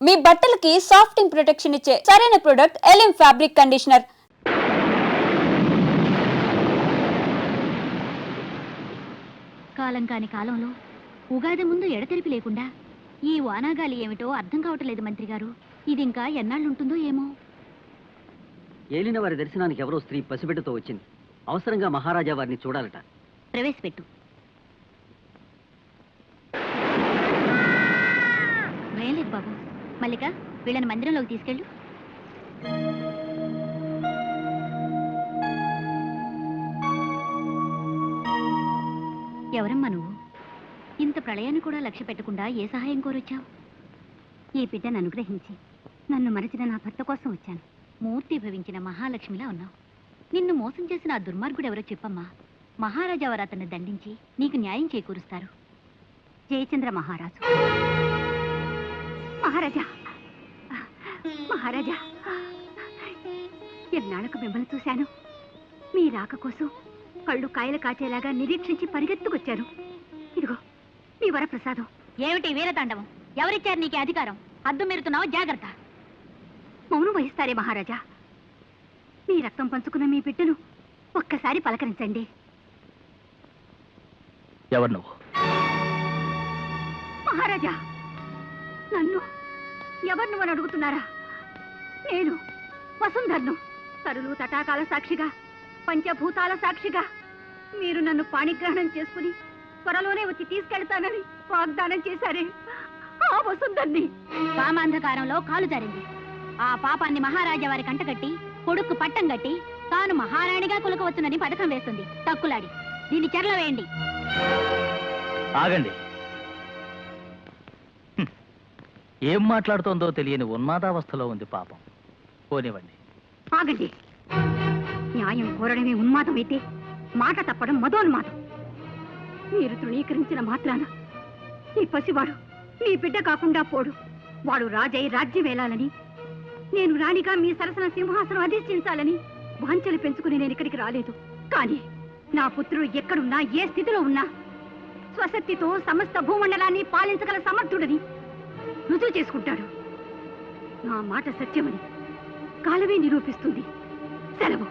మీ బట్టలకి సాఫ్టింగ్ ప్రొటెక్షన్ ఇచ్చే సరైన ప్రొడక్ట్ ఎలిమ్ ఫ్యాబ్రిక్ కండిషనర్. కాలం కాని కాలంలో ఉగాది ముందు ఎడతెరిపి లేకుండా ఈ వానాగాలి ఏమిటో అర్థం కావట్లేదు మంత్రి గారు. ఇది ఇంకా ఎన్నాళ్ళుంటుందో ఏమో. ఏలిన వారి దర్శనానికి ఎవరో స్త్రీ పసిబిడ్డతో వచ్చింది. అవసరంగా మహారాజా వారిని చూడాలట. ప్రవేశపెట్టు. భయం లేదు బాబు. మల్లిక, వీళ్ళని మందిరంలోకి తీసుకెళ్ళు. ఎవరమ్మా నువ్వు? ఇంత ప్రళయాన్ని కూడా లక్ష్య పెట్టకుండా ఏ సహాయం కోరొచ్చావు? ఈ బిడ్డను అనుగ్రహించి నన్ను మరచిన నా భర్త కోసం వచ్చాను. మూర్తి భవించిన మహాలక్ష్మిలా ఉన్నావు. నిన్ను మోసం చేసిన ఆ దుర్మార్గుడు ఎవరో చెప్పమ్మా. మహారాజా వారు అతన్ని దండించి నీకు న్యాయం చేకూరుస్తారు. జయచంద్ర మహారాజు. మహారాజా, మహారాజా, ఎన్నాళ్ళకు మిమ్మల్ని చూశాను. మీ రాక కోసం కళ్ళు కాయలు కాచేలాగా నిరీక్షించి పరిగెత్తుకొచ్చాను. ఇదిగో మీ వరప్రసాదం. ఏమిటి వీరతాండవం? ఎవరిచ్చారు నీకు అధికారం? అద్దు మీరుతున్నావు, జాగ్రత్త. మౌనం వహిస్తారే మహారాజా. మీ రక్తం పంచుకున్న మీ బిడ్డను ఒక్కసారి పలకరించండి. ఎవరు నువ్వు? మహారాజా, నన్ను ఎవరు నువ్వని అడుగుతున్నారా? నేను వసుంధర్ను. తరులు తటాకాల సాక్షిగా, పంచభూతాల సాక్షిగా మీరు నన్ను పాణిగ్రహణం చేసుకుని త్వరలోనే వచ్చి తీసుకెళ్తానని వాగ్దానం చేశారే, ఆ వసుంధర్ని. కామాంధకారంలో కాలు జారింది. ఆ పాపాన్ని మహారాజా వారి కంటగట్టి కొడుకు పట్టం గట్టి తాను మహారాణిగా కులకవచ్చునని పథకం వేస్తుంది. తక్కులాడి దీన్ని చెరలో వేయండి. ఆగండి. ఏం మాట్లాడుతోందో తెలియని ఉన్మాదావస్థలో ఉంది పాపం. పోనివ్వండి. ఆగండి. న్యాయం కోరడమే ఉన్మాదమైతే మాట తప్పడం మదోన్మాదం. మీరు తృణీకరించిన మాత్రాన ఈ పసివాడు మీ బిడ్డ కాకుండా పోడు. వాడు రాజై రాజ్యం వేలాలని, నేను రాణిగా మీ సరసన సింహాసనం అధిష్ఠించాలని వాంఛలు పెంచుకుని నేను ఇక్కడికి రాలేదు. కానీ నా పుత్రుడు ఎక్కడున్నా, ఏ స్థితిలో ఉన్నా స్వశక్తితో సమస్త భూమండలాన్ని పాలించగల సమర్థుడని రుజువు చేసుకుంటాడు. నా మాట సత్యమని కాలమే నిరూపిస్తుంది. సెలవు.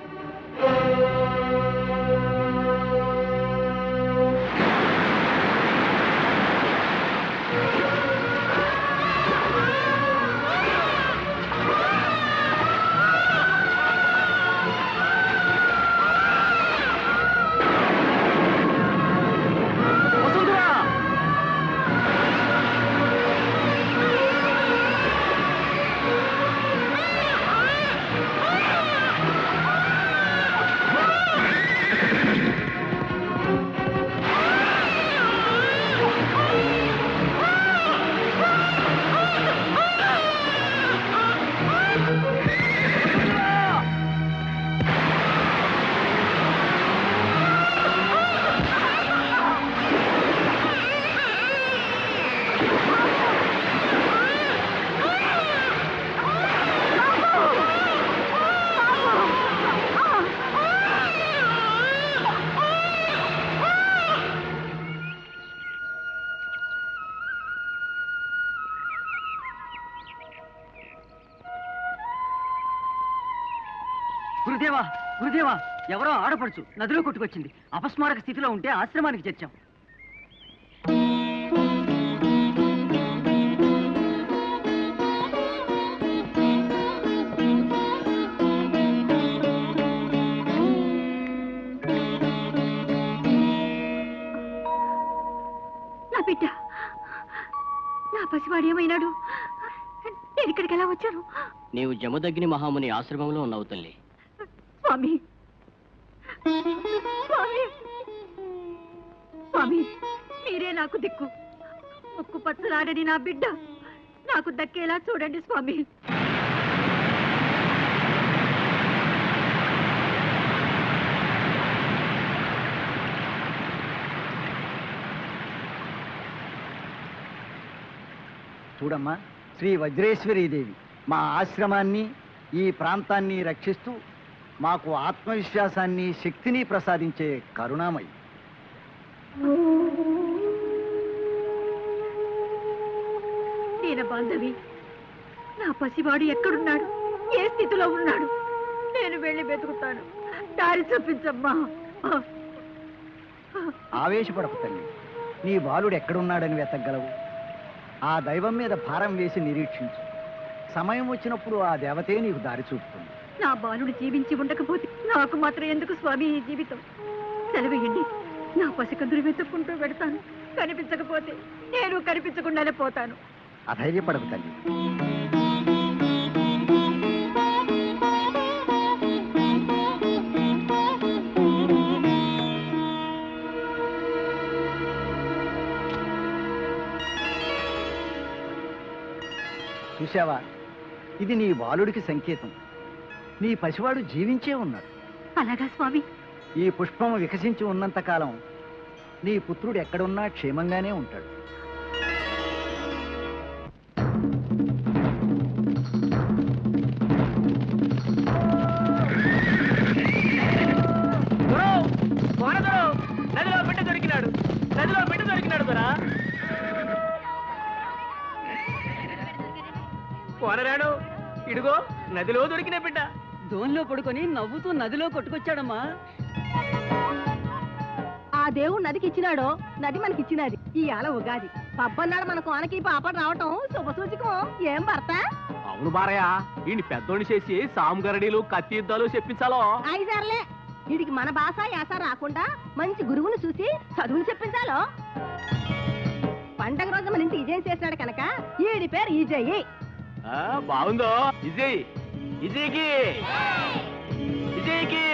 గురుదేవా, గురుదేవా, ఎవరో ఆడపడుచు నదిలో కొట్టుకొచ్చింది. అపస్మారక స్థితిలో ఉంటే ఆశ్రమానికి చేర్చాం. నా బిడ్డ, నా పసివాడు ఏమైనాడు? నేను ఇక్కడికి ఎలా వచ్చాను? నీవు జమదగ్ని మహాముని ఆశ్రమంలో ఉన్నావు తల్లి. స్వామి, స్వామి, స్వామి, మీరే నాకు దిక్కు. ముక్కు పచ్చలాడని నా బిడ్డ నాకు దక్కేలా చూడండి స్వామి. చూడమ్మా, శ్రీ వజ్రేశ్వరీదేవి మా ఆశ్రమాన్ని, ఈ ప్రాంతాన్ని రక్షిస్తూ మాకు ఆత్మవిశ్వాసాన్ని, శక్తిని ప్రసాదించే కరుణామయి. దీన బాంధవి, పసివాడు ఎక్కడున్నాడు, ఏ స్థితిలో ఉన్నాడు? నేను వెళ్ళి వెతుకుతాను. దారి చూపించమ్మా. ఆవేశపడకు తల్లి. నీ బాలుడు ఎక్కడున్నాడని వెతకగలవు? ఆ దైవం మీద భారం వేసి నిరీక్షించు. సమయం వచ్చినప్పుడు ఆ దేవతే నీకు దారి చూపుతుంది. నా బాలుడు జీవించి ఉండకపోతే నాకు మాత్రం ఎందుకు స్వామి ఈ జీవితం? సెలవేయండి. నా పసికందులు వెతుక్కుంటూ పెడతాను. కనిపించకపోతే నేను కనిపించకుండానే పోతాను. అధైర్యపడకు తల్లి. చూశావా, ఇది నీ బాలుడికి సంకేతం. నీ పసివాడు జీవించే ఉన్నాడు. అలాగా స్వామి? ఈ పుష్పం వికసించి ఉన్నంత కాలం నీ పుత్రుడు ఎక్కడున్నా క్షేమంగానే ఉంటాడు. నదిలో బిడ్డ దొరికినాడు, నదిలో బిడ్డ దొరికినాడు దొరా. పోనరాడు, ఇడుగో నదిలో దొరికిన బిడ్డ. దోన్లో పడుకొని నవ్వుతూ నదిలో కొట్టుకొచ్చాడమ్మా. ఆ దేవుడు నదికి ఇచ్చినాడో, నది మనకి ఇచ్చినది. ఈ ఆల ఉగాది పబ్బన్నాడు మన కోనకి పాప రావటం శుభసూచకం. ఏం భర్త? అవును బారయ్య, ఈయన పెద్దోడిని చేసి సాంగరడీలు కత్తి యుద్ధాలు చెప్పించాలో. ఐదారులే. వీడికి మన భాష యాస రాకుండా మంచి గురువును చూసి చదువులు చెప్పించాలో. పండగ రోజు మన ఇంటి విజయం చేసినాడు కనుక ఈడి పేరు ఈజయ్యి. బాగుందో? విజయ్, విజయ్కి, విజయ్కి.